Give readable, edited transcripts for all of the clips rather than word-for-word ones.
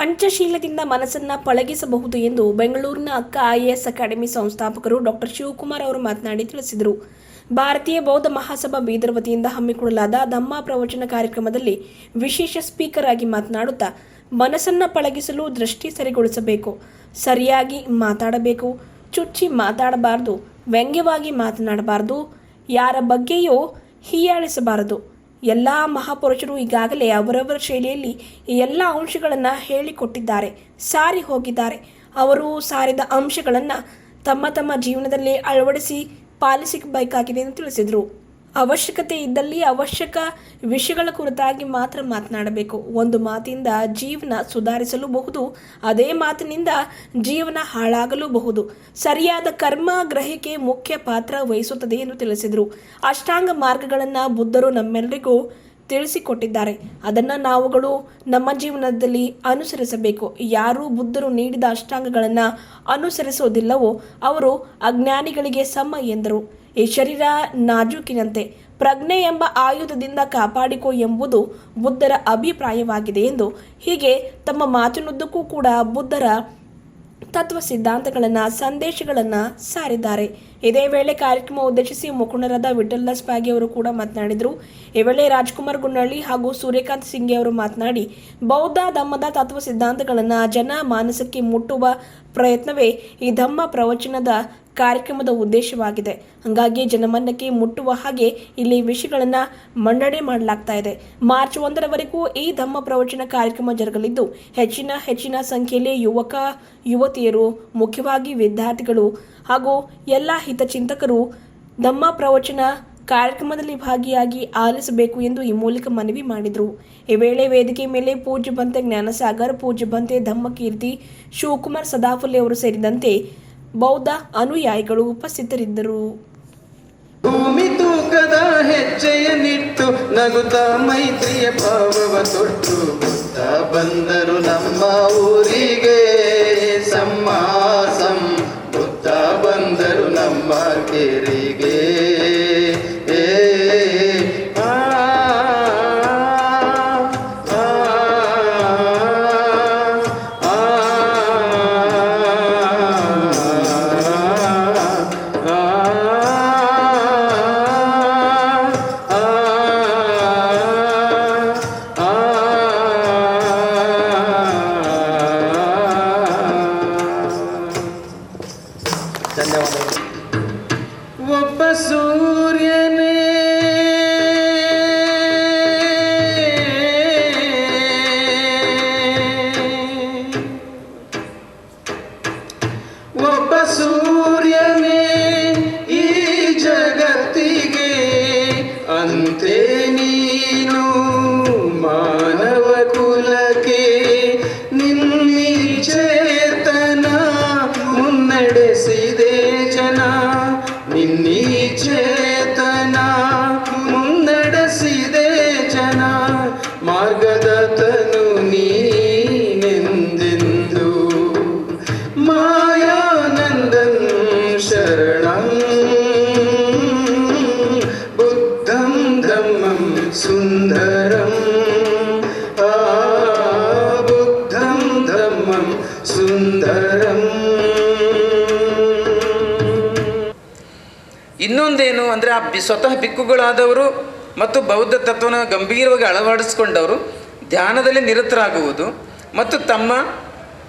ಪಂಚಶೀಲದಿಂದ ಮನಸ್ಸನ್ನ ಪಳಗಿಸಬಹುದು ಎಂದು ಬೆಂಗಳೂರಿನ ಅಕ್ಕ IAS ಅಕಾಡೆಮಿ ಸಂಸ್ಥಾಪಕರು ಡಾಕ್ಟರ್ ಶಿವಕುಮಾರ್ ಅವರು ಮಾತನಾಡಿ ತಿಳಿಸಿದರು. ಭಾರತೀಯ ಬೌದ್ಧ ಮಹಾಸಭಾ ಬೀದರ್ ವತಿಯಿಂದ ಹಮ್ಮಿಕೊಳ್ಳಲಾದ ಧಮ್ಮ ಪ್ರವಚನ ಕಾರ್ಯಕ್ರಮದಲ್ಲಿ ವಿಶೇಷ ಸ್ಪೀಕರ್ ಆಗಿ ಮಾತನಾಡುತ್ತಾ ಮನಸ್ಸನ್ನ ಪಳಗಿಸಲು ದೃಷ್ಟಿ ಸರಿಗೊಳಿಸಬೇಕು, ಸರಿಯಾಗಿ ಮಾತಾಡಬೇಕು, ಚುಚ್ಚಿ ಮಾತಾಡಬಾರದು, ವ್ಯಂಗ್ಯವಾಗಿ ಮಾತನಾಡಬಾರದು, ಯಾರ ಬಗ್ಗೆಯೂ ಹೀಯಾಳಿಸಬಾರದು. ಎಲ್ಲ ಮಹಾಪುರುಷರು ಈಗಾಗಲೇ ಅವರವರ ಶೈಲಿಯಲ್ಲಿ ಈ ಎಲ್ಲ ಅಂಶಗಳನ್ನು ಹೇಳಿಕೊಟ್ಟಿದ್ದಾರೆ, ಸಾರಿ ಹೋಗಿದ್ದಾರೆ. ಅವರು ಸಾರಿದ ಅಂಶಗಳನ್ನು ತಮ್ಮ ತಮ್ಮ ಜೀವನದಲ್ಲಿ ಅಳವಡಿಸಿ ಪಾಲಿಸಬೇಕಾಗಿದೆ ಎಂದು ತಿಳಿಸಿದರು. ಅವಶ್ಯಕತೆ ಇದ್ದಲ್ಲಿ ಅವಶ್ಯಕ ವಿಷಯಗಳ ಕುರಿತಾಗಿ ಮಾತ್ರ ಮಾತನಾಡಬೇಕು. ಒಂದು ಮಾತಿನಿಂದ ಜೀವನ ಸುಧಾರಿಸಲೂಬಹುದು, ಅದೇ ಮಾತಿನಿಂದ ಜೀವನ ಹಾಳಾಗಲೂಬಹುದು. ಸರಿಯಾದ ಕರ್ಮ ಗ್ರಹಿಕೆ ಮುಖ್ಯ ಪಾತ್ರ ವಹಿಸುತ್ತದೆ ಎಂದು ತಿಳಿಸಿದರು. ಅಷ್ಟಾಂಗ ಮಾರ್ಗಗಳನ್ನು ಬುದ್ಧರು ನಮ್ಮೆಲ್ಲರಿಗೂ ತಿಳಿಸಿಕೊಟ್ಟಿದ್ದಾರೆ. ಅದನ್ನು ನಾವುಗಳು ನಮ್ಮ ಜೀವನದಲ್ಲಿ ಅನುಸರಿಸಬೇಕು. ಯಾರು ಬುದ್ಧರು ನೀಡಿದ ಅಷ್ಟಾಂಗಗಳನ್ನು ಅನುಸರಿಸುವುದಿಲ್ಲವೋ ಅವರು ಅಜ್ಞಾನಿಗಳಿಗೆ ಸಮ ಎಂದರು. ಈ ಶರೀರ ನಾಜೂಕಿನಂತೆ, ಪ್ರಜ್ಞೆ ಎಂಬ ಆಯುಧದಿಂದ ಕಾಪಾಡಿಕೋ ಎಂಬುದು ಬುದ್ಧರ ಅಭಿಪ್ರಾಯವಾಗಿದೆ ಎಂದು ಹೀಗೆ ತಮ್ಮ ಮಾತಿನುದ್ದಕ್ಕೂ ಕೂಡ ಬುದ್ಧರ ತತ್ವ ಸಿದ್ಧಾಂತಗಳನ್ನು ಸಂದೇಶಗಳನ್ನು ಸಾರಿದ್ದಾರೆ. ಇದೇ ವೇಳೆ ಕಾರ್ಯಕ್ರಮ ಉದ್ದೇಶಿಸಿ ಮುಖಂಡರಾದ ವಿಠಲ್ ಸ್ಪಾಗಿ ಅವರು ಕೂಡ ಮಾತನಾಡಿದರು. ಈ ವೇಳೆ ರಾಜ್ಕುಮಾರ್ ಗುನ್ನಳ್ಳಿ ಹಾಗೂ ಸೂರ್ಯಕಾಂತ್ ಸಿಂಗೆ ಅವರು ಮಾತನಾಡಿ ಬೌದ್ಧ ಧಮ್ಮದ ತತ್ವ ಸಿದ್ಧಾಂತಗಳನ್ನು ಜನ ಮಾನಸಕ್ಕೆ ಮುಟ್ಟುವ ಪ್ರಯತ್ನವೇ ಈ ಧಮ್ಮ ಪ್ರವಚನದ ಕಾರ್ಯಕ್ರಮದ ಉದ್ದೇಶವಾಗಿದೆ. ಹಾಗಾಗಿ ಜನಮನ್ನಕ್ಕೆ ಮುಟ್ಟುವ ಹಾಗೆ ಇಲ್ಲಿ ವಿಷಯಗಳನ್ನು ಮಂಡನೆ ಮಾಡಲಾಗ್ತಾ ಇದೆ. ಮಾರ್ಚ್ 1ರವರೆಗೂ ಈ ಧಮ್ಮ ಪ್ರವಚನ ಕಾರ್ಯಕ್ರಮ ಜರುಗಲಿದ್ದು ಹೆಚ್ಚಿನ ಸಂಖ್ಯೆಯಲ್ಲಿ ಯುವಕ ಯುವತಿಯರು, ಮುಖ್ಯವಾಗಿ ವಿದ್ಯಾರ್ಥಿಗಳು ಹಾಗೂ ಎಲ್ಲ ಹಿತಚಿಂತಕರು ಧಮ್ಮ ಪ್ರವಚನ ಕಾರ್ಯಕ್ರಮದಲ್ಲಿ ಭಾಗಿಯಾಗಿ ಆಲಿಸಬೇಕು ಎಂದು ಈ ಮೂಲಕ ಮನವಿ ಮಾಡಿದರು. ಈ ವೇಳೆ ವೇದಿಕೆ ಮೇಲೆ ಪೂಜ್ಯ ಬಂತೆ ಜ್ಞಾನಸಾಗರ್, ಪೂಜ್ಯ ಬಂತೆ ಧಮ್ಮಕೀರ್ತಿ, ಶಿವಕುಮಾರ್ ಸದಾಫುಲ್ಲೆ ಅವರು ಸೇರಿದಂತೆ ಬೌದ್ಧ ಅನುಯಾಯಿಗಳು ಉಪಸ್ಥಿತರಿದ್ದರು. ಭೂಮಿ ತೂಕದ ಹೆಜ್ಜೆಯನ್ನಿಟ್ಟು ನಗುತ್ತಾ ಮೈತ್ರಿಯ ಭಾವವ ತೊಟ್ಟು ಬುದ್ಧ ಬಂದರು ನಮ್ಮ ಊರಿಗೆ ಸಮ್ಮಾಸಂ, ಬುದ್ಧ ಬಂದರು ನಮ್ಮ ಕೆರೆಗೆ. ಒಬ್ಬ ಸೂರ್ಯನೇ ಈ ಜಗತ್ತಿಗೆ ಅಂತೆ ನೀನು ಮಾನವ ಕುಲಕ್ಕೆ ನಿನ್ನಿ ಚೇತನ ಮುನ್ನಡೆಸಿದೆ ಜನ, ನಿನ್ನಿ ಚೇತನ ಮುನ್ನಡೆಸಿದೆ ಜನ, ಮಾರ್ಗದ ತನು ನೀನೆಂದೆಂದು ಮಾಯಾನಂದಂ ಶರಣಂ ಬುದ್ಧಂ ಧಮ್ಮಂ ಸುಂದರಂ, ಬುದ್ಧಂ ಧಮ್ಮಂ ಸುಂದರಂ. ಇನ್ನೊಂದೇನು ಅಂದರೆ ಸ್ವತಃ ಬಿಕ್ಕುಗಳಾದವರು ಮತ್ತು ಬೌದ್ಧ ತತ್ವನ ಗಂಭೀರವಾಗಿ ಅಳವಡಿಸಿಕೊಂಡವರು ಧ್ಯಾನದಲ್ಲಿ ನಿರತರಾಗುವುದು ಮತ್ತು ತಮ್ಮ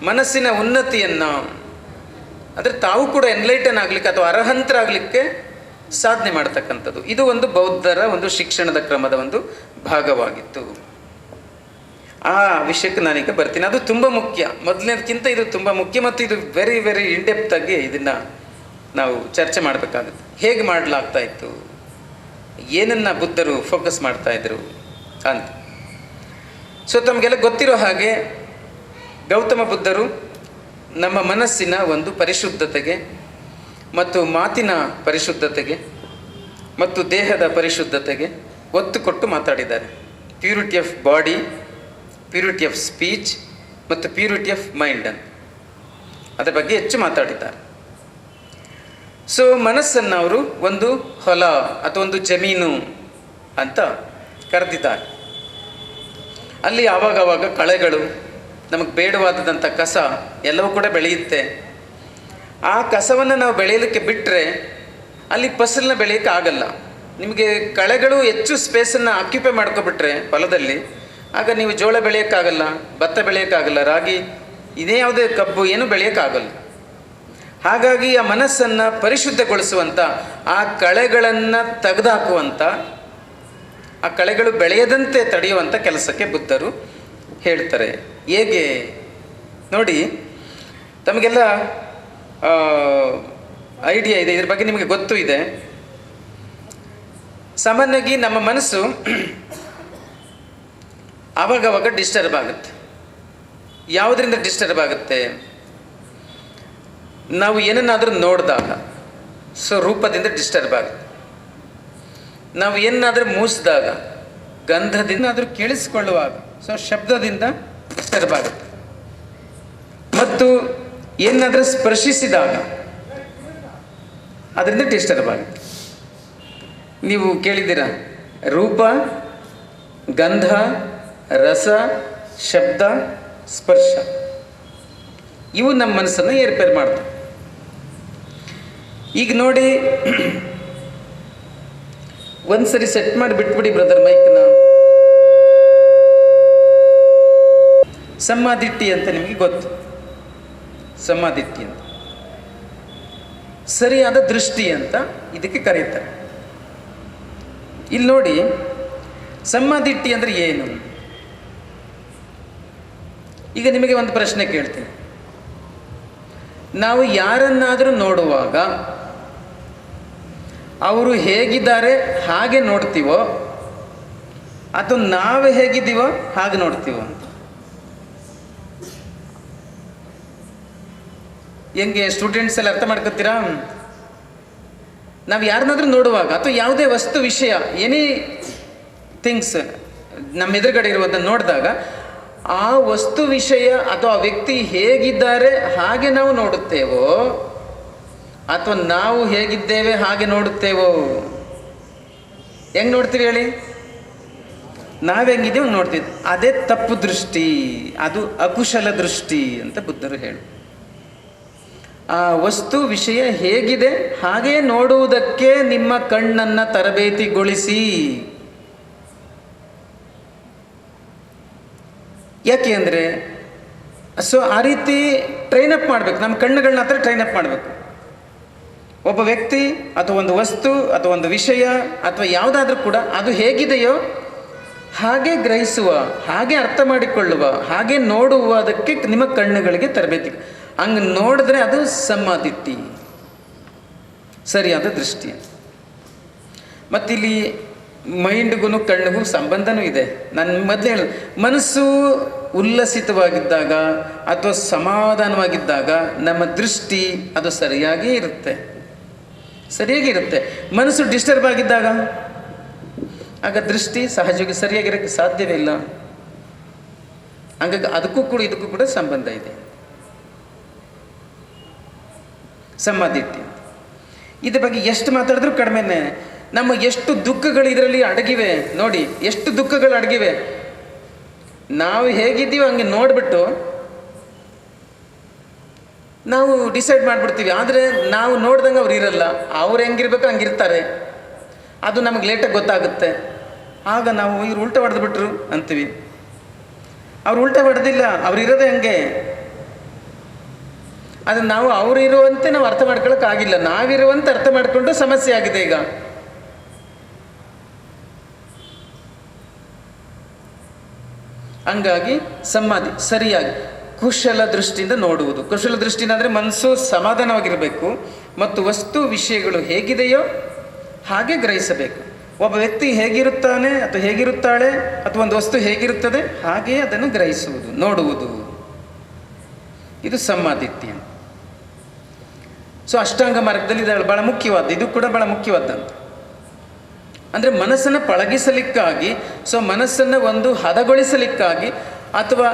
ಮನಸ್ಸಿನ ಉನ್ನತಿಯನ್ನು ಅಂದರೆ ತಾವು ಕೂಡ ಎನ್ಲೈಟನ್ ಆಗಲಿಕ್ಕೆ ಅಥವಾ ಅರ್ಹಂತರಾಗಲಿಕ್ಕೆ ಸಾಧನೆ ಮಾಡ್ತಕ್ಕಂಥದ್ದು, ಇದು ಒಂದು ಬೌದ್ಧರ ಒಂದು ಶಿಕ್ಷಣದ ಕ್ರಮದ ಒಂದು ಭಾಗವಾಗಿತ್ತು. ಆ ವಿಷಯಕ್ಕೆ ನಾನೀಗ ಬರ್ತೀನಿ. ಅದು ತುಂಬ ಮುಖ್ಯ, ಮೊದಲನೇದಕ್ಕಿಂತ ಇದು ತುಂಬ ಮುಖ್ಯ ಮತ್ತು ಇದು ವೆರಿ ವೆರಿ ಇನ್ಡೆಪ್ತ್ ಆಗಿ ಇದನ್ನು ನಾವು ಚರ್ಚೆ ಮಾಡಬೇಕಾಗುತ್ತೆ. ಹೇಗೆ ಮಾಡಲಾಗ್ತಾ ಇತ್ತು, ಏನನ್ನು ಬುದ್ಧರು ಫೋಕಸ್ ಮಾಡ್ತಾಯಿದ್ರು ಅಂತ. ಸೊ ತಮಗೆಲ್ಲ ಗೊತ್ತಿರೋ ಹಾಗೆ ಗೌತಮ ಬುದ್ಧರು ನಮ್ಮ ಮನಸ್ಸಿನ ಒಂದು ಪರಿಶುದ್ಧತೆಗೆ ಮತ್ತು ಮಾತಿನ ಪರಿಶುದ್ಧತೆಗೆ ಮತ್ತು ದೇಹದ ಪರಿಶುದ್ಧತೆಗೆ ಒತ್ತು ಕೊಟ್ಟು ಮಾತಾಡಿದ್ದಾರೆ. Purity of body, purity of speech ಮತ್ತು ಪ್ಯೂರಿಟಿ ಆಫ್ ಮೈಂಡ್ ಅಂತ ಅದರ ಬಗ್ಗೆ ಹೆಚ್ಚು ಮಾತಾಡಿದ್ದಾರೆ. ಸೊ ಮನಸ್ಸನ್ನು ಅವರು ಒಂದು ಹೊಲ ಅಥವಾ ಒಂದು ಜಮೀನು ಅಂತ ಕರೆದಿದ್ದಾರೆ. ಅಲ್ಲಿ ಆವಾಗವಾಗ ಕಳೆಗಳು ನಮಗೆ ಬೇಡವಾದಂಥ ಕಸ ಎಲ್ಲವೂ ಕೂಡ ಬೆಳೆಯುತ್ತೆ. ಆ ಕಸವನ್ನು ನಾವು ಬೆಳೆಯಲಿಕ್ಕೆ ಬಿಟ್ಟರೆ ಅಲ್ಲಿ ಫಸಲನ್ನ ಬೆಳೆಯೋಕ್ಕೆ ಆಗಲ್ಲ. ನಿಮಗೆ ಕಳೆಗಳು ಹೆಚ್ಚು ಸ್ಪೇಸನ್ನು ಆಕ್ಯುಪೈ ಮಾಡ್ಕೊಬಿಟ್ರೆ ಹೊಲದಲ್ಲಿ, ಆಗ ನೀವು ಜೋಳ ಬೆಳೆಯೋಕ್ಕಾಗಲ್ಲ, ಭತ್ತ ಬೆಳೆಯೋಕ್ಕಾಗಲ್ಲ, ರಾಗಿ ಇದೇ ಯಾವುದೇ ಕಬ್ಬು ಏನು ಬೆಳೆಯೋಕ್ಕಾಗಲ್ಲ. ಹಾಗಾಗಿ ಆ ಮನಸ್ಸನ್ನು ಪರಿಶುದ್ಧಗೊಳಿಸುವಂಥ, ಆ ಕಳೆಗಳನ್ನು ತೆಗೆದುಹಾಕುವಂಥ, ಆ ಕಳೆಗಳು ಬೆಳೆಯದಂತೆ ತಡೆಯುವಂಥ ಕೆಲಸಕ್ಕೆ ಬುದ್ಧರು ಹೇಳ್ತಾರೆ. ಹೇಗೆ ನೋಡಿ, ತಮಗೆಲ್ಲ ಐಡಿಯಾ ಇದೆ, ಇದ್ರ ಬಗ್ಗೆ ನಿಮಗೆ ಗೊತ್ತೂ ಇದೆ. ಸಾಮಾನ್ಯವಾಗಿ ನಮ್ಮ ಮನಸ್ಸು ಆವಾಗವಾಗ ಡಿಸ್ಟರ್ಬ್ ಆಗುತ್ತೆ. ಯಾವುದರಿಂದ ಡಿಸ್ಟರ್ಬ್ ಆಗುತ್ತೆ? ನಾವು ಏನನ್ನಾದರೂ ನೋಡಿದಾಗ, ಸೊ ರೂಪದಿಂದ ಡಿಸ್ಟರ್ಬ್ ಆಗುತ್ತೆ. ನಾವು ಏನಾದರೂ ಮೂಸಿದಾಗ, ಗಂಧದಿಂದ ಆದರೂ ಕೇಳಿಸಿಕೊಳ್ಳುವಾಗ, ಸೊ ಶಬ್ದದಿಂದ ಡಿಸ್ಟರ್ಬ್ ಆಗುತ್ತೆ. ಮತ್ತು ಏನಾದರೂ ಸ್ಪರ್ಶಿಸಿದಾಗ ಅದರಿಂದ ಡಿಸ್ಟರ್ಬ್ ಆಗುತ್ತೆ. ನೀವು ಕೇಳಿದ್ದೀರ, ರೂಪ, ಗಂಧ, ರಸ, ಶಬ್ದ, ಸ್ಪರ್ಶ, ಇವು ನಮ್ಮ ಮನಸ್ಸನ್ನು ಏರ್ಪೇರ್ ಮಾಡ್ತವೆ. ಈಗ ನೋಡಿ, ಒಂದ್ಸರಿ ಸೆಟ್ ಮಾಡಿ ಬಿಟ್ಬಿಡಿ ಬ್ರದರ್ ಮೈಕ್ನ. ಸಮಾಧಿಟ್ಟಿ ಅಂತ ನಿಮಗೆ ಗೊತ್ತು, ಸಮಾಧಿಟ್ಟಿ ಅಂತ, ಸರಿಯಾದ ದೃಷ್ಟಿ ಅಂತ ಇದಕ್ಕೆ ಕರೀತಾರೆ. ಇಲ್ಲಿ ನೋಡಿ, ಸಮಾಧಿಟ್ಟಿ ಅಂದರೆ ಏನು? ಈಗ ನಿಮಗೆ ಒಂದು ಪ್ರಶ್ನೆ ಕೇಳ್ತೀನಿ. ನಾವು ಯಾರನ್ನಾದರೂ ನೋಡುವಾಗ ಅವರು ಹೇಗಿದ್ದಾರೆ ಹಾಗೆ ನೋಡ್ತೀವೋ, ಅಥವಾ ನಾವು ಹೇಗಿದ್ದೀವೋ ಹಾಗೆ ನೋಡ್ತೀವೋ ಅಂತ? ಹೆಂಗೆ ಸ್ಟೂಡೆಂಟ್ಸ್ ಎಲ್ಲ ಅರ್ಥ ಮಾಡ್ಕೊತೀರಾ? ನಾವು ಯಾರನ್ನಾದ್ರೂ ನೋಡುವಾಗ ಅಥವಾ ಯಾವುದೇ ವಸ್ತು ವಿಷಯ, ಎನಿ ಥಿಂಗ್ಸ್ ನಮ್ಮ ಎದುರುಗಡೆ ಇರುವುದನ್ನು ನೋಡಿದಾಗ ಆ ವಸ್ತು ವಿಷಯ ಅಥವಾ ಆ ವ್ಯಕ್ತಿ ಹೇಗಿದ್ದಾರೆ ಹಾಗೆ ನಾವು ನೋಡುತ್ತೇವೋ, ಅಥವಾ ನಾವು ಹೇಗಿದ್ದೇವೆ ಹಾಗೆ ನೋಡುತ್ತೇವೋ? ಹೆಂಗೆ ನೋಡ್ತೀವಿ ಹೇಳಿ? ನಾವು ಹೆಂಗಿದ್ದೀವಿ ಹಂಗೆ ನೋಡ್ತೀವಿ. ಅದೇ ತಪ್ಪು ದೃಷ್ಟಿ, ಅದು ಅಕುಶಲ ದೃಷ್ಟಿ ಅಂತ ಬುದ್ಧರು ಹೇಳು. ಆ ವಸ್ತು ವಿಷಯ ಹೇಗಿದೆ ಹಾಗೆ ನೋಡುವುದಕ್ಕೆ ನಿಮ್ಮ ಕಣ್ಣನ್ನು ತರಬೇತಿಗೊಳಿಸಿ. ಯಾಕೆ ಅಂದರೆ, ಸೊ ಆ ರೀತಿ ಟ್ರೈನಪ್ ಮಾಡಬೇಕು, ನಮ್ಮ ಕಣ್ಣುಗಳನ್ನ ಹತ್ರ ಟ್ರೈನಪ್ ಮಾಡಬೇಕು. ಒಬ್ಬ ವ್ಯಕ್ತಿ ಅಥವಾ ಒಂದು ವಸ್ತು ಅಥವಾ ಒಂದು ವಿಷಯ ಅಥವಾ ಯಾವುದಾದ್ರೂ ಕೂಡ ಅದು ಹೇಗಿದೆಯೋ ಹಾಗೆ ಗ್ರಹಿಸುವ, ಹಾಗೆ ಅರ್ಥ ಮಾಡಿಕೊಳ್ಳುವ, ಹಾಗೆ ನೋಡುವುದಕ್ಕೆ ನಿಮ್ಮ ಕಣ್ಣುಗಳಿಗೆ ತರಬೇತಿ. ಹಂಗೆ ನೋಡಿದ್ರೆ ಅದು ಸಮಾಧಿಟ್ಟಿ, ಸರಿಯಾದ ದೃಷ್ಟಿ. ಮತ್ತಿಲ್ಲಿ ಮೈಂಡ್ಗೂ ಕಣ್ಣಿಗೂ ಸಂಬಂಧನೂ ಇದೆ. ನಾನು ಮೊದಲೇ ಹೇಳಿದೆ, ಮನಸ್ಸು ಉಲ್ಲಸಿತವಾಗಿದ್ದಾಗ ಅಥವಾ ಸಮಾಧಾನವಾಗಿದ್ದಾಗ ನಮ್ಮ ದೃಷ್ಟಿ ಅದು ಸರಿಯಾಗಿ ಇರುತ್ತೆ. ಮನಸ್ಸು ಡಿಸ್ಟರ್ಬ್ ಆಗಿದ್ದಾಗ ಆಗ ದೃಷ್ಟಿ ಸಹಜವಾಗಿ ಸರಿಯಾಗಿರೋಕ್ಕೆ ಸಾಧ್ಯವೇ ಇಲ್ಲ. ಹಾಗಾಗಿ ಅದಕ್ಕೂ ಕೂಡ ಇದಕ್ಕೂ ಕೂಡ ಸಂಬಂಧ ಇದೆ. ಸಮಾಧಿಟ್ಟಿ ಇದ್ರ ಬಗ್ಗೆ ಎಷ್ಟು ಮಾತಾಡಿದ್ರೂ ಕಡಿಮೆನೆ. ನಮ್ಮ ಎಷ್ಟು ದುಃಖಗಳು ಇದರಲ್ಲಿ ಅಡಗಿವೆ ನೋಡಿ, ಎಷ್ಟು ದುಃಖಗಳು ಅಡಗಿವೆ. ನಾವು ಹೇಗಿದ್ದೀವಿ ಹಂಗೆ ನೋಡಿಬಿಟ್ಟು ನಾವು ಡಿಸೈಡ್ ಮಾಡಿಬಿಡ್ತೀವಿ. ಆದರೆ ನಾವು ನೋಡ್ದಂಗೆ ಅವ್ರು ಇರಲ್ಲ, ಅವ್ರು ಹೆಂಗಿರ್ಬೇಕು ಹಂಗಿರ್ತಾರೆ. ಅದು ನಮಗೆ ಲೇಟಾಗಿ ಗೊತ್ತಾಗುತ್ತೆ. ಆಗ ನಾವು ಇವ್ರು ಉಲ್ಟಾ ಹೊಡೆದ್ಬಿಟ್ರು ಅಂತೀವಿ. ಅವ್ರು ಉಲ್ಟಾ ಹೊಡೆದಿಲ್ಲ, ಅವ್ರು ಇರೋದೇ ಹಂಗೆ. ಅದು ನಾವು ಅವ್ರು ಇರುವಂತೆ ನಾವು ಅರ್ಥ ಮಾಡ್ಕೊಳ್ಳೋಕ್ಕಾಗಿಲ್ಲ, ನಾವಿರುವಂತೆ ಅರ್ಥ ಮಾಡಿಕೊಂಡು ಸಮಸ್ಯೆ ಆಗಿದೆ ಈಗ. ಹಂಗಾಗಿ ಸಮಾಧಿ ಸರಿಯಾಗಿ ಕುಶಲ ದೃಷ್ಟಿಯಿಂದ ನೋಡುವುದು. ಕುಶಲ ದೃಷ್ಟಿಯಿಂದ ಅಂದರೆ ಮನಸ್ಸು ಸಮಾಧಾನವಾಗಿರಬೇಕು ಮತ್ತು ವಸ್ತು ವಿಷಯಗಳು ಹೇಗಿದೆಯೋ ಹಾಗೆ ಗ್ರಹಿಸಬೇಕು. ಒಬ್ಬ ವ್ಯಕ್ತಿ ಹೇಗಿರುತ್ತಾನೆ ಅಥವಾ ಹೇಗಿರುತ್ತಾಳೆ ಅಥವಾ ಒಂದು ವಸ್ತು ಹೇಗಿರುತ್ತದೆ ಹಾಗೆಯೇ ಅದನ್ನು ಗ್ರಹಿಸುವುದು, ನೋಡುವುದು. ಇದು ಸಮಾಧಿಟ್ಟಿ. ಸೊ ಅಷ್ಟಾಂಗ ಮಾರ್ಗದಲ್ಲಿ ಇದು ಭಾಳ ಮುಖ್ಯವಾದ್ದು, ಇದು ಕೂಡ ಭಾಳ ಮುಖ್ಯವಾದಂತ. ಅಂದರೆ ಮನಸ್ಸನ್ನು ಪಳಗಿಸಲಿಕ್ಕಾಗಿ, ಸೊ ಮನಸ್ಸನ್ನು ಒಂದು ಹದಗೊಳಿಸಲಿಕ್ಕಾಗಿ ಅಥವಾ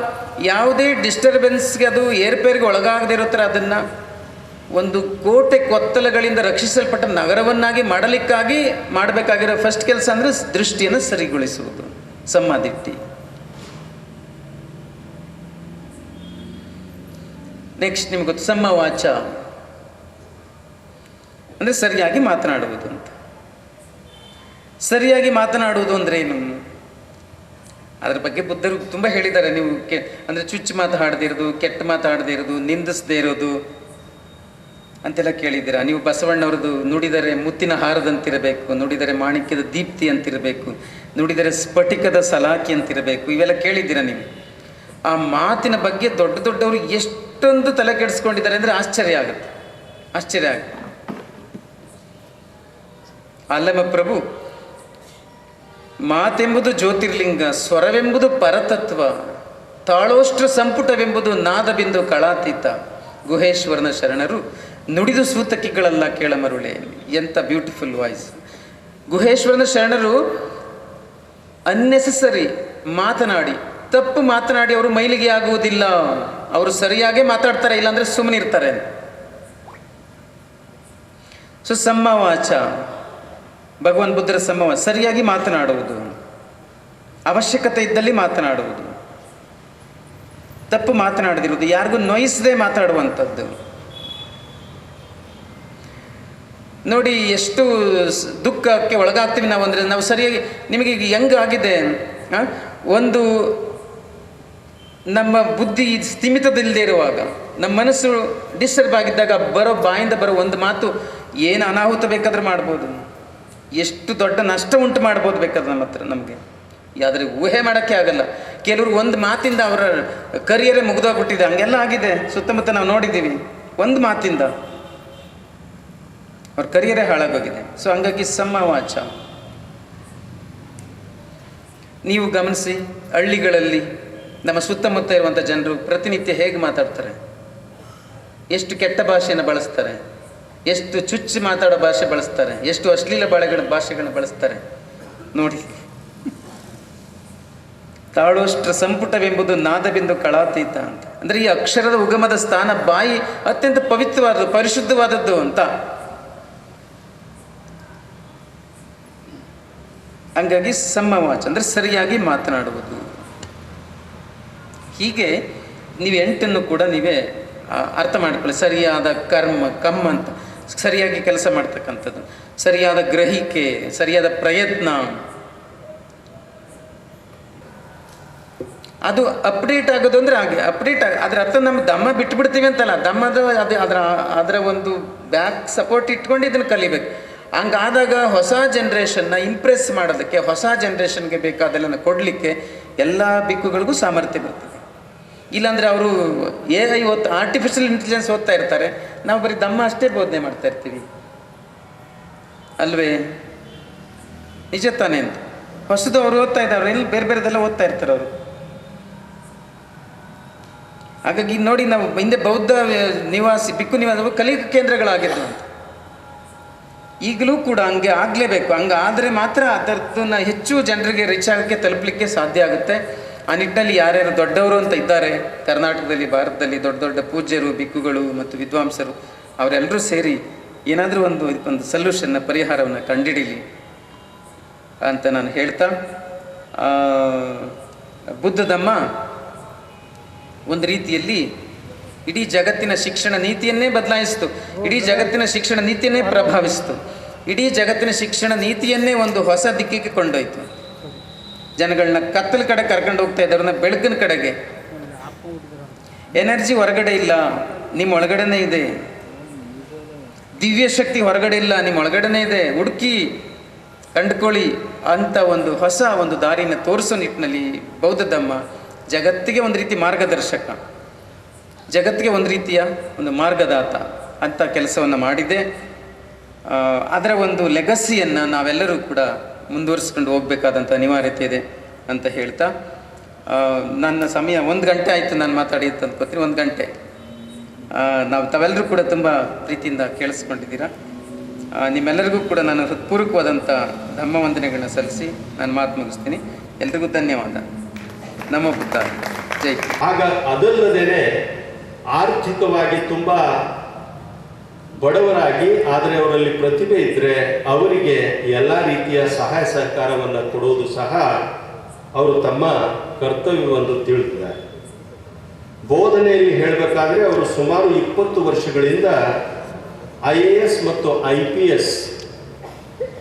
ಯಾವುದೇ ಡಿಸ್ಟರ್ಬೆನ್ಸ್ಗೆ ಅದು ಏರ್ಪೇರಿಗೆ ಒಳಗಾಗದೇ ಇರೋ ಥರ ಅದನ್ನು ಒಂದು ಕೋಟೆ ಕೊತ್ತಲಗಳಿಂದ ರಕ್ಷಿಸಲ್ಪಟ್ಟ ನಗರವನ್ನಾಗಿ ಮಾಡಲಿಕ್ಕಾಗಿ ಮಾಡಬೇಕಾಗಿರೋ ಫಸ್ಟ್ ಕೆಲಸ ಅಂದರೆ ದೃಷ್ಟಿಯನ್ನು ಸರಿಗೊಳಿಸುವುದು, ಸಮಾಧಿಟ್ಟಿ. ನೆಕ್ಸ್ಟ್ ನಿಮ್ಗೆ ಗೊತ್ತು ಸಮ್ಮವಾಚ ಅಂದರೆ ಸರಿಯಾಗಿ ಮಾತನಾಡುವುದು ಅಂತ. ಸರಿಯಾಗಿ ಮಾತನಾಡುವುದು ಅಂದರೆ ಏನು? ಅದ್ರ ಬಗ್ಗೆ ಬುದ್ಧರು ತುಂಬ ಹೇಳಿದ್ದಾರೆ. ನೀವು ಅಂದರೆ ಚುಚ್ಚು ಮಾತಾಡದೇ ಇರೋದು, ಕೆಟ್ಟ ಮಾತಾಡದೇ ಇರೋದು, ನಿಂದಿಸದೇ ಇರೋದು ಅಂತೆಲ್ಲ ಕೇಳಿದ್ದೀರಾ. ನೀವು ಬಸವಣ್ಣವ್ರದ್ದು ನುಡಿದರೆ ಮುತ್ತಿನ ಹಾರದಂತಿರಬೇಕು, ನುಡಿದರೆ ಮಾಣಿಕ್ಯದ ದೀಪ್ತಿ ಅಂತಿರಬೇಕು, ನುಡಿದರೆ ಸ್ಫಟಿಕದ ಸಲಾಕಿ ಅಂತಿರಬೇಕು, ಇವೆಲ್ಲ ಕೇಳಿದ್ದೀರಾ ನೀವು. ಆ ಮಾತಿನ ಬಗ್ಗೆ ದೊಡ್ಡ ದೊಡ್ಡವರು ಎಷ್ಟೊಂದು ತಲೆ ಕೆಡಿಸ್ಕೊಂಡಿದ್ದಾರೆ ಅಂದರೆ ಆಶ್ಚರ್ಯ ಆಗುತ್ತೆ. ಅಲ್ಲಮ ಪ್ರಭು, ಮಾತೆಂಬುದು ಜ್ಯೋತಿರ್ಲಿಂಗ, ಸ್ವರವೆಂಬುದು ಪರತತ್ವ, ತಾಳೋಷ್ಟ್ರ ಸಂಪುಟವೆಂಬುದು ನಾದಬಿಂದು ಕಳಾತೀತ, ಗುಹೇಶ್ವರನ ಶರಣರು ನುಡಿದು ಸೂತಕಿಗಳಲ್ಲ ಕೇಳಮರುಳೆ. ಎಂಥ ಬ್ಯೂಟಿಫುಲ್ ವಾಯ್ಸ್. ಗುಹೇಶ್ವರನ ಶರಣರು ಅನ್ನೆಸೆಸರಿ ಮಾತನಾಡಿ, ತಪ್ಪು ಮಾತನಾಡಿ ಅವರು ಮೈಲಿಗೆ ಆಗುವುದಿಲ್ಲ. ಅವರು ಸರಿಯಾಗೇ ಮಾತಾಡ್ತಾರೆ, ಇಲ್ಲಾಂದರೆ ಸುಮ್ಮನೆ ಇರ್ತಾರೆ. ಸೊ ಸಮ್ಮವಾಚ, ಭಗವಾನ್ ಬುದ್ಧರ ಸಮ್ಮವಾಚ, ಸರಿಯಾಗಿ ಮಾತನಾಡುವುದು, ಅವಶ್ಯಕತೆ ಇದ್ದಲ್ಲಿ ಮಾತನಾಡುವುದು, ತಪ್ಪು ಮಾತನಾಡದಿರುವುದು, ಯಾರಿಗೂ ನೋಯಿಸದೆ ಮಾತಾಡುವಂಥದ್ದು. ನೋಡಿ ಎಷ್ಟು ದುಃಖಕ್ಕೆ ಒಳಗಾಗ್ತೀವಿ ನಾವು. ಅಂದರೆ ನಾವು ಸರಿಯಾಗಿ, ನಿಮಗೆ ಈಗ ಹೆಂಗೆ ಆಗಿದೆ, ಒಂದು ನಮ್ಮ ಬುದ್ಧಿ ಸ್ಥಿಮಿತದಿಲ್ಲದೆ ಇರುವಾಗ, ನಮ್ಮ ಮನಸ್ಸು ಡಿಸ್ಟರ್ಬ್ ಆಗಿದ್ದಾಗ ಬಾಯಿಂದ ಬರೋ ಒಂದು ಮಾತು ಏನು ಅನಾಹುತ ಬೇಕಾದ್ರೆ ಮಾಡ್ಬೋದು, ಎಷ್ಟು ದೊಡ್ಡ ನಷ್ಟ ಉಂಟು ಮಾಡ್ಬೋದು ಬೇಕಾದ್ರೆ ನಮ್ಮ ಹತ್ರ ನಮಗೆ. ಆದರೆ ಊಹೆ ಮಾಡೋಕ್ಕೆ ಆಗಲ್ಲ. ಕೆಲವರು ಒಂದು ಮಾತಿಂದ ಅವರ ಕರಿಯರೇ ಮುಗಿದೋಗ್ಬಿಟ್ಟಿದೆ, ಹಂಗೆಲ್ಲ ಆಗಿದೆ. ಸುತ್ತಮುತ್ತ ನಾವು ನೋಡಿದ್ದೀವಿ, ಒಂದು ಮಾತಿಂದ ಅವ್ರ ಕರಿಯರೇ ಹಾಳಾಗೋಗಿದೆ. ಸೊ ಹಂಗಾಗಿ ಸಮ್ಮವಾಚ. ನೀವು ಗಮನಿಸಿ, ಹಳ್ಳಿಗಳಲ್ಲಿ ನಮ್ಮ ಸುತ್ತಮುತ್ತ ಇರುವಂಥ ಜನರು ಪ್ರತಿನಿತ್ಯ ಹೇಗೆ ಮಾತಾಡ್ತಾರೆ, ಎಷ್ಟು ಕೆಟ್ಟ ಭಾಷೆಯನ್ನು ಬಳಸ್ತಾರೆ, ಎಷ್ಟು ಚುಚ್ಚು ಮಾತಾಡೋ ಭಾಷೆ ಬಳಸ್ತಾರೆ, ಎಷ್ಟು ಅಶ್ಲೀಲ ಭಾಷೆಗಳನ್ನ ಬಳಸ್ತಾರೆ ನೋಡಿ. ತಾಳೋಷ್ಟ್ರ ಸಂಪುಟವೆಂಬುದು ನಾದಬಿಂದು ಕಳಾತೀತ ಅಂತ. ಅಂದರೆ ಈ ಅಕ್ಷರದ ಉಗಮದ ಸ್ಥಾನ ಬಾಯಿ ಅತ್ಯಂತ ಪವಿತ್ರವಾದದ್ದು, ಪರಿಶುದ್ಧವಾದದ್ದು ಅಂತ. ಹಂಗಾಗಿ ಸಮ್ಮವಾಚ ಅಂದರೆ ಸರಿಯಾಗಿ ಮಾತನಾಡುವುದು. ಹೀಗೆ ನೀವು 8 ಕೂಡ ನೀವೇ ಅರ್ಥ ಮಾಡ್ಕೊಳ್ಳಿ. ಸರಿಯಾದ ಕಮ್ಮ ಅಂತ, ಸರಿಯಾಗಿ ಕೆಲಸ ಮಾಡ್ತಕ್ಕಂಥದ್ದು, ಸರಿಯಾದ ಗ್ರಹಿಕೆ, ಸರಿಯಾದ ಪ್ರಯತ್ನ, ಅದು ಅಪ್ಡೇಟ್ ಆಗೋದು ಅಂದರೆ ಹಾಗೆ ಅಪ್ಡೇಟ್ ಅದರ ಅರ್ಥ ನಮ್ಮ ದಮ್ಮ ಬಿಟ್ಬಿಡ್ತೀವಿ ಅಂತಲ್ಲ, ದಮ್ಮದ ಅದರ ಒಂದು ಬ್ಯಾಕ್ ಸಪೋರ್ಟ್ ಇಟ್ಕೊಂಡು ಇದನ್ನು ಕಲಿಬೇಕು. ಹಂಗಾದಾಗ ಹೊಸ ಜನ್ರೇಷನ್ನ ಇಂಪ್ರೆಸ್ ಮಾಡೋದಕ್ಕೆ, ಹೊಸ ಜನ್ರೇಷನ್ಗೆ ಬೇಕಾದೆಲ್ಲ ಕೊಡಲಿಕ್ಕೆ ಎಲ್ಲ ಬಿಕ್ಕುಗಳಿಗೂ ಸಾಮರ್ಥ್ಯ ಬರ್ತದೆ. ಇಲ್ಲಾಂದರೆ ಅವರು AI ಆರ್ಟಿಫಿಷಿಯಲ್ ಇಂಟೆಲಿಜೆನ್ಸ್ ಓದ್ತಾ ಇರ್ತಾರೆ, ನಾವು ಬರೀ ದಮ್ಮ ಅಷ್ಟೇ ಬೋಧನೆ ಮಾಡ್ತಾ ಇರ್ತೀವಿ ಅಲ್ವೇ? ನಿಜ ತಾನೇ ಅಂತ. ಹೊಸದು ಅವರು ಓದ್ತಾ ಇದ್ದಾರೆ, ಎಲ್ಲಿ ಬೇರೆ ಬೇರೆದೆಲ್ಲ ಓದ್ತಾ ಇರ್ತಾರೆ ಅವರು. ಹಾಗಾಗಿ ನೋಡಿ, ನಾವು ಹಿಂದೆ ಬೌದ್ಧ ಬಿಕ್ಕು ನಿವಾಸ ಕಲಿಕಾ ಕೇಂದ್ರಗಳಾಗಿದ್ದು ಅಂತ. ಈಗಲೂ ಕೂಡ ಹಂಗೆ ಆಗಲೇಬೇಕು. ಹಂಗಾದರೆ ಮಾತ್ರ ಅದರದನ್ನು ಹೆಚ್ಚು ಜನರಿಗೆ ರೀಚ್ ಆಗೋಕ್ಕೆ, ತಲುಪಲಿಕ್ಕೆ ಸಾಧ್ಯ ಆಗುತ್ತೆ. ಆ ನಿಟ್ಟಿನಲ್ಲಿ ಯಾರ್ಯಾರು ದೊಡ್ಡವರು ಅಂತ ಇದ್ದಾರೆ ಕರ್ನಾಟಕದಲ್ಲಿ, ಭಾರತದಲ್ಲಿ, ದೊಡ್ಡ ದೊಡ್ಡ ಪೂಜ್ಯರು, ಬಿಕ್ಕುಗಳು ಮತ್ತು ವಿದ್ವಾಂಸರು, ಅವರೆಲ್ಲರೂ ಸೇರಿ ಏನಾದರೂ ಒಂದು ಸೊಲ್ಯೂಷನ್ನ, ಪರಿಹಾರವನ್ನು ಕಂಡುಹಿಡೀಲಿ ಅಂತ ನಾನು ಹೇಳ್ತಾ, ಬುದ್ಧಧಮ್ಮ ಒಂದು ರೀತಿಯಲ್ಲಿ ಇಡೀ ಜಗತ್ತಿನ ಶಿಕ್ಷಣ ನೀತಿಯನ್ನೇ ಬದಲಾಯಿಸಿತು, ಇಡೀ ಜಗತ್ತಿನ ಶಿಕ್ಷಣ ನೀತಿಯನ್ನೇ ಪ್ರಭಾವಿಸಿತು, ಇಡೀ ಜಗತ್ತಿನ ಶಿಕ್ಷಣ ನೀತಿಯನ್ನೇ ಒಂದು ಹೊಸ ದಿಕ್ಕಿಗೆ ಕೊಂಡೊಯ್ತು. ಜನಗಳನ್ನ ಕತ್ತಲ ಕಡೆ ಕರ್ಕೊಂಡು ಹೋಗ್ತಾ ಇದ್ದವ್ರನ್ನ ಬೆಳಕಿನ ಕಡೆಗೆ. ಎನರ್ಜಿ ಹೊರಗಡೆ ಇಲ್ಲ, ನಿಮ್ಮ ಒಳಗಡೆನೇ ಇದೆ. ದಿವ್ಯ ಶಕ್ತಿ ಹೊರಗಡೆ ಇಲ್ಲ, ನಿಮ್ಮ ಒಳಗಡೆನೇ ಇದೆ. ಹುಡುಕಿ ಕಂಡುಕೊಳ್ಳಿ ಅಂತ ಹೊಸ ಒಂದು ದಾರಿನ ತೋರಿಸೋ ನಿಟ್ಟಿನಲ್ಲಿ ಬೌದ್ಧ ಧಮ್ಮ ಜಗತ್ತಿಗೆ ಒಂದು ರೀತಿ ಮಾರ್ಗದರ್ಶಕ, ಜಗತ್ತಿಗೆ ಒಂದು ರೀತಿಯ ಒಂದು ಮಾರ್ಗದಾತ ಅಂತ ಕೆಲಸವನ್ನು ಮಾಡಿದೆ. ಅದರ ಒಂದು ಲೆಗಸಿಯನ್ನು ನಾವೆಲ್ಲರೂ ಕೂಡ ಮುಂದುವರಿಸ್ಕೊಂಡು ಹೋಗಬೇಕಾದಂಥ ಅನಿವಾರ್ಯತೆ ಇದೆ ಅಂತ ಹೇಳ್ತಾ, ನನ್ನ ಸಮಯ 1 ಗಂಟೆ ಆಯಿತು ನಾನು ಮಾತಾಡಿ ಅಂತ ಅಂದ್ಕೋತೀನಿ. 1 ಗಂಟೆ ತಾವೆಲ್ಲರೂ ಕೂಡ ತುಂಬ ಪ್ರೀತಿಯಿಂದ ಕೇಳಿಸ್ಕೊಂಡಿದ್ದೀರಾ. ನಿಮ್ಮೆಲ್ಲರಿಗೂ ಕೂಡ ನಾನು ಹೃತ್ಪೂರ್ವಕವಾದಂಥ ಧಮ್ಮ ವಂದನೆಗಳನ್ನ ಸಲ್ಲಿಸಿ ನಾನು ಮಾತು ಮುಗಿಸ್ತೀನಿ. ಎಲ್ರಿಗೂ ಧನ್ಯವಾದ. ನಮ್ಮ ಬುದ್ಧ ಜೈ. ಆಗ ಅದಲ್ಲದೇನೆ ಆರ್ಥಿಕವಾಗಿ ತುಂಬ ಬಡವರಾಗಿ, ಆದರೆ ಅವರಲ್ಲಿ ಪ್ರತಿಭೆ ಇದ್ದರೆ ಅವರಿಗೆ ಎಲ್ಲ ರೀತಿಯ ಸಹಾಯ ಸಹಕಾರವನ್ನು ಕೊಡುವುದು ಸಹ ಅವರು ತಮ್ಮ ಕರ್ತವ್ಯವೆಂದು ತಿಳಿದಿದ್ದಾರೆ. ಬೋಧನೆಯಲ್ಲಿ ಹೇಳಬೇಕಾದ್ರೆ ಅವರು ಸುಮಾರು 20 ವರ್ಷಗಳಿಂದ IAS ಮತ್ತು IPS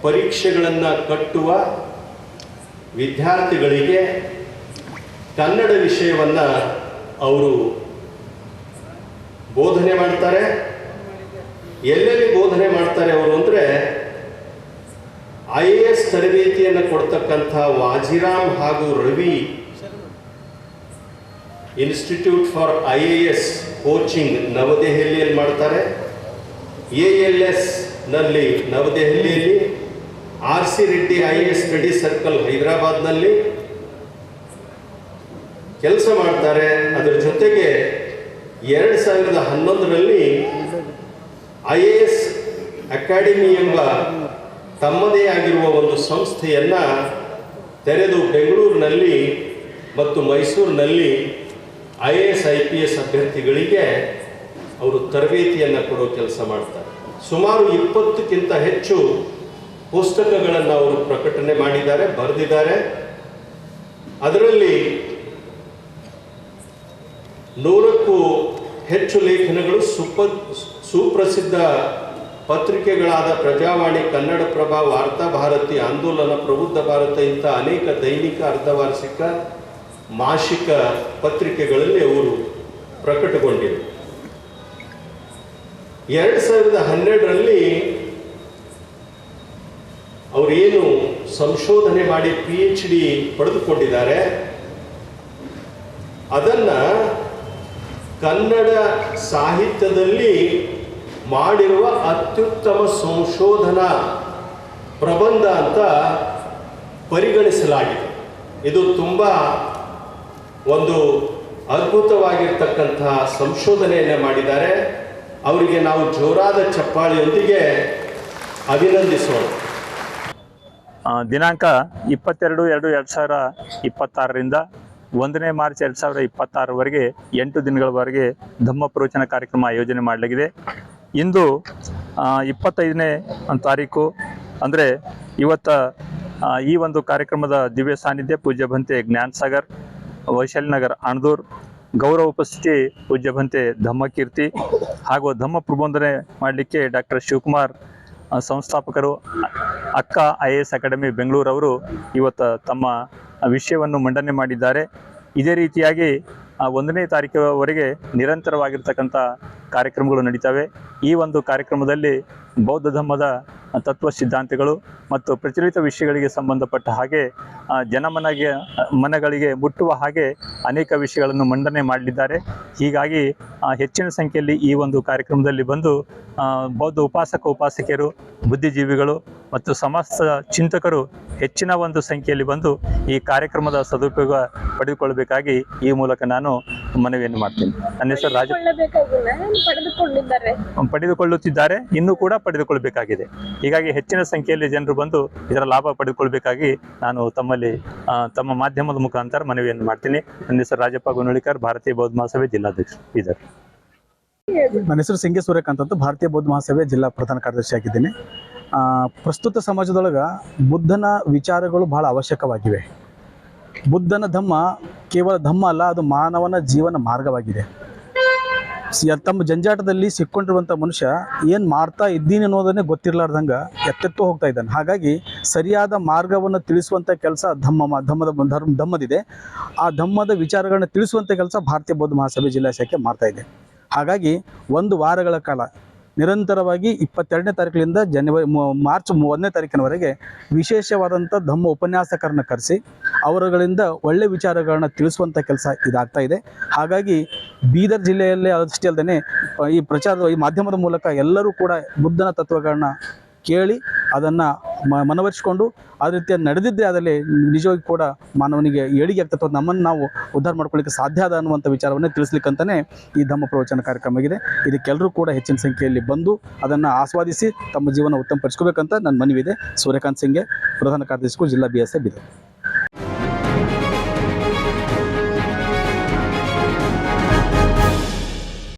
ಪರೀಕ್ಷೆಗಳನ್ನು ಕಟ್ಟುವ ವಿದ್ಯಾರ್ಥಿಗಳಿಗೆ ಕನ್ನಡ ವಿಷಯವನ್ನು ಅವರು ಬೋಧನೆ ಮಾಡ್ತಾರೆ. ಎಲ್ಲೆಲ್ಲಿ ಬೋಧನೆ ಮಾಡ್ತಾರೆ ಅವರು ಅಂದರೆ, IAS ತರಬೇತಿಯನ್ನು ಕೊಡ್ತಕ್ಕಂಥ ವಾಜಿರಾಮ್ ಹಾಗೂ Ravi institute for IAS coaching ನವದೆಹಲಿಯಲ್ಲಿ ಮಾಡ್ತಾರೆ. ALS ನಲ್ಲಿ ನವದೆಹಲಿಯಲ್ಲಿ, RC Reddy IAS study circle ಹೈದರಾಬಾದ್ನಲ್ಲಿ ಕೆಲಸ ಮಾಡ್ತಾರೆ. ಅದರ ಜೊತೆಗೆ 2011ರಲ್ಲಿ IAS ಅಕಾಡೆಮಿ ಎಂಬ ತಮ್ಮದೇ ಆಗಿರುವ ಒಂದು ಸಂಸ್ಥೆಯನ್ನು ತೆರೆದು ಬೆಂಗಳೂರಿನಲ್ಲಿ ಮತ್ತು ಮೈಸೂರಿನಲ್ಲಿ IAS IPS ಅಭ್ಯರ್ಥಿಗಳಿಗೆ ಅವರು ತರಬೇತಿಯನ್ನು ಕೊಡೋ ಕೆಲಸ ಮಾಡ್ತಾರೆ. ಸುಮಾರು 20ಕ್ಕಿಂತ ಹೆಚ್ಚು ಪುಸ್ತಕಗಳನ್ನು ಅವರು ಪ್ರಕಟಣೆ ಮಾಡಿದ್ದಾರೆ, ಬರೆದಿದ್ದಾರೆ. ಅದರಲ್ಲಿ 100ಕ್ಕೂ ಹೆಚ್ಚು ಲೇಖನಗಳು ಸುಪ್ರಸಿದ್ಧ ಪತ್ರಿಕೆಗಳಾದ ಪ್ರಜಾವಾಣಿ, ಕನ್ನಡಪ್ರಭ, ವಾರ್ತಾಭಾರತಿ, ಆಂದೋಲನ, ಪ್ರಬುದ್ಧ ಭಾರತ ಇಂಥ ಅನೇಕ ದೈನಿಕ, ಅರ್ಧವಾರ್ಷಿಕ, ಮಾಸಿಕ ಪತ್ರಿಕೆಗಳಲ್ಲಿ ಅವರು ಪ್ರಕಟಗೊಂಡಿವೆ. 2012ರಲ್ಲಿ ಅವರೇನು ಸಂಶೋಧನೆ ಮಾಡಿ PhD ಪಡೆದುಕೊಂಡಿದ್ದಾರೆ ಅದನ್ನು ಕನ್ನಡ ಸಾಹಿತ್ಯದಲ್ಲಿ ಮಾಡಿರುವ ಅತ್ಯುತ್ತಮ ಸಂಶೋಧನಾ ಪ್ರಬಂಧ ಅಂತ ಪರಿಗಣಿಸಲಾಗಿದೆ. ಇದು ತುಂಬ ಒಂದು ಅದ್ಭುತವಾಗಿರ್ತಕ್ಕಂತಹ ಸಂಶೋಧನೆಯನ್ನು ಮಾಡಿದ್ದಾರೆ. ಅವರಿಗೆ ನಾವು ಜೋರಾದ ಚಪ್ಪಾಳೆಯೊಂದಿಗೆ ಅಭಿನಂದಿಸೋಣ. ದಿನಾಂಕ 22/2/2026ರಿಂದ 1ನೇ ಮಾರ್ಚ್ 2026ವರೆಗೆ 8 ದಿನಗಳವರೆಗೆ ಧಮ್ಮ ಪ್ರವಚನ ಕಾರ್ಯಕ್ರಮ ಆಯೋಜನೆ ಮಾಡಲಾಗಿದೆ. ಇಂದು 25ನೇ ತಾರೀಕು ಅಂದರೆ ಇವತ್ತು ಈ ಒಂದು ಕಾರ್ಯಕ್ರಮದ ದಿವ್ಯ ಸಾನ್ನಿಧ್ಯ ಪೂಜ್ಯ ಭಂತೆ ಜ್ಞಾನಸಾಗರ್, ವೈಶಾಲಿನಗರ್, ಅಣದೂರ್, ಗೌರವ ಉಪಸ್ಥಿತಿ ಪೂಜ್ಯ ಭಂತೆ ಧಮ್ಮಕೀರ್ತಿ ಹಾಗೂ ಧಮ್ಮ ಪ್ರಬೋಧನೆ ಮಾಡಲಿಕ್ಕೆ ಡಾಕ್ಟರ್ ಶಿವಕುಮಾರ್ ಸಂಸ್ಥಾಪಕರು, ಅಕ್ಕ IAS ಅಕಾಡೆಮಿ ಬೆಂಗಳೂರವರು ಇವತ್ತು ತಮ್ಮ ವಿಷಯವನ್ನು ಮಂಡನೆ ಮಾಡಿದ್ದಾರೆ. ಇದೇ ರೀತಿಯಾಗಿ 1ನೇ ತಾರೀಕುವರೆಗೆ ನಿರಂತರವಾಗಿರ್ತಕ್ಕಂಥ ಕಾರ್ಯಕ್ರಮಗಳು ನಡೀತವೆ. ಈ ಒಂದು ಕಾರ್ಯಕ್ರಮದಲ್ಲಿ ಬೌದ್ಧ ಧಮ್ಮದ ತತ್ವ ಸಿದ್ಧಾಂತಗಳು ಮತ್ತು ಪ್ರಚಲಿತ ವಿಷಯಗಳಿಗೆ ಸಂಬಂಧಪಟ್ಟ ಹಾಗೆ ಮನಗಳಿಗೆ ಮುಟ್ಟುವ ಹಾಗೆ ಅನೇಕ ವಿಷಯಗಳನ್ನು ಮಂಡನೆ ಮಾಡಲಿದ್ದಾರೆ. ಹೀಗಾಗಿ ಹೆಚ್ಚಿನ ಸಂಖ್ಯೆಯಲ್ಲಿ ಈ ಒಂದು ಕಾರ್ಯಕ್ರಮದಲ್ಲಿ ಬಂದು ಬೌದ್ಧ ಉಪಾಸಕಿಯರು, ಬುದ್ಧಿಜೀವಿಗಳು ಮತ್ತು ಸಮಸ್ತ ಚಿಂತಕರು ಹೆಚ್ಚಿನ ಒಂದು ಸಂಖ್ಯೆಯಲ್ಲಿ ಬಂದು ಈ ಕಾರ್ಯಕ್ರಮದ ಸದುಪಯೋಗ ಪಡೆದುಕೊಳ್ಳಬೇಕಾಗಿ ಈ ಮೂಲಕ ನಾನು ಮನವಿಯನ್ನು ಮಾಡ್ತೀನಿ. ನನ್ನ ಹೆಸರು ಪಡೆದುಕೊಳ್ಳುತ್ತಿದ್ದಾರೆ, ಇನ್ನೂ ಕೂಡ ಪಡೆದುಕೊಳ್ಳಬೇಕಾಗಿದೆ. ಹೀಗಾಗಿ ಹೆಚ್ಚಿನ ಸಂಖ್ಯೆಯಲ್ಲಿ ಜನರು ಬಂದು ಇದರ ಲಾಭ ಪಡೆದುಕೊಳ್ಳಬೇಕಾಗಿ ನಾನು ತಮ್ಮ ಮಾಧ್ಯಮದ ಮುಖಾಂತರ ಮನವಿಯನ್ನು ಮಾಡ್ತೀನಿ. ನನ್ನ ಹೆಸರು ರಾಜಪ್ಪ ಗುನೋಳಿಕರ್, ಭಾರತೀಯ ಬೌದ್ಧ ಮಹಾಸಭೆ ಜಿಲ್ಲಾಧ್ಯಕ್ಷ, ಬೀದರ್. ನನ್ನ ಹೆಸರು ಸಿಂಗೆ ಸೂರ್ಯಕಾಂತ್ ಅಂತ, ಭಾರತೀಯ ಬೌದ್ಧ ಮಹಾಸಭೆ ಜಿಲ್ಲಾ ಪ್ರಧಾನ ಕಾರ್ಯದರ್ಶಿ ಆಗಿದ್ದೀನಿ. ಪ್ರಸ್ತುತ ಸಮಾಜದೊಳಗೆ ಬುದ್ಧನ ವಿಚಾರಗಳು ಬಹಳ ಅವಶ್ಯಕವಾಗಿವೆ. ಬುದ್ಧನ ಧಮ್ಮ ಕೇವಲ ಧಮ್ಮ ಅಲ್ಲ, ಅದು ಮಾನವನ ಜೀವನ ಮಾರ್ಗವಾಗಿದೆ. ತಮ್ಮ ಜಂಜಾಟದಲ್ಲಿ ಸಿಕ್ಕೊಂಡಿರುವಂಥ ಮನುಷ್ಯ ಏನು ಮಾಡ್ತಾ ಇದ್ದೀನಿ ಅನ್ನೋದನ್ನೇ ಗೊತ್ತಿರಲಾರ್ದಂಗೆ ಎತ್ತೆತ್ತೋ ಹೋಗ್ತಾ ಇದ್ದಾನೆ. ಹಾಗಾಗಿ ಸರಿಯಾದ ಮಾರ್ಗವನ್ನು ತಿಳಿಸುವಂಥ ಕೆಲಸ ಧಮ್ಮದಿದೆ. ಆ ಧಮ್ಮದ ವಿಚಾರಗಳನ್ನ ತಿಳಿಸುವಂಥ ಕೆಲಸ ಭಾರತೀಯ ಬೌದ್ಧ ಮಹಾಸಭೆ ಜಿಲ್ಲಾ ಶಾಖೆ ಮಾಡ್ತಾ ಇದೆ. ಹಾಗಾಗಿ 1 ವಾರಗಳ ಕಾಲ ನಿರಂತರವಾಗಿ 22ನೇ ತಾರೀಕಿನಿಂದ ಮಾರ್ಚ್ 1ನೇ ತಾರೀಕಿನವರೆಗೆ ವಿಶೇಷವಾದಂಥ ಧಮ್ಮ ಉಪನ್ಯಾಸಕರನ್ನು ಕರೆಸಿ ಅವರುಗಳಿಂದ ಒಳ್ಳೆ ವಿಚಾರಗಳನ್ನ ತಿಳಿಸುವಂಥ ಕೆಲಸ ಇದಾಗ್ತಾ ಇದೆ. ಹಾಗಾಗಿ ಬೀದರ್ ಜಿಲ್ಲೆಯಲ್ಲೇ ಅಷ್ಟೇ ಅಲ್ಲದೆ ಈ ಮಾಧ್ಯಮದ ಮೂಲಕ ಎಲ್ಲರೂ ಕೂಡ ಬುದ್ಧನ ತತ್ವಗಳನ್ನ ಕೇಳಿ ಅದನ್ನು ಮನವರಿಸಿಕೊಂಡು ಆ ರೀತಿಯ ನಡೆದಿದ್ದೇ ಅದರಲ್ಲಿ ನಿಜವಾಗಿ ಕೂಡ ಮಾನವನಿಗೆ ಏಳಿಗೆ ಆಗ್ತದೆ, ನಮ್ಮನ್ನು ನಾವು ಉದ್ಧಾರ ಮಾಡ್ಕೊಳ್ಳಿಕ್ಕೆ ಸಾಧ್ಯ ಅದ ಅನ್ನುವಂಥ ವಿಚಾರವನ್ನೇ ತಿಳಿಸ್ಲಿಕ್ಕಂತಲೇ ಈ ಧಮ್ಮ ಪ್ರವಚನ ಕಾರ್ಯಕ್ರಮ ಆಗಿದೆ. ಇದಕ್ಕೆಲ್ಲರೂ ಕೂಡ ಹೆಚ್ಚಿನ ಸಂಖ್ಯೆಯಲ್ಲಿ ಬಂದು ಅದನ್ನು ಆಸ್ವಾದಿಸಿ ತಮ್ಮ ಜೀವನ ಉತ್ತಮಪಡಿಸ್ಕೋಬೇಕಂತ ನನ್ನ ಮನವಿದೆ. ಸೂರ್ಯಕಾಂತ್ ಸಿಂಗೆ, ಪ್ರಧಾನ ಕಾರ್ಯದರ್ಶಿ, ಜಿಲ್ಲಾ BSA ಬೀದರ್.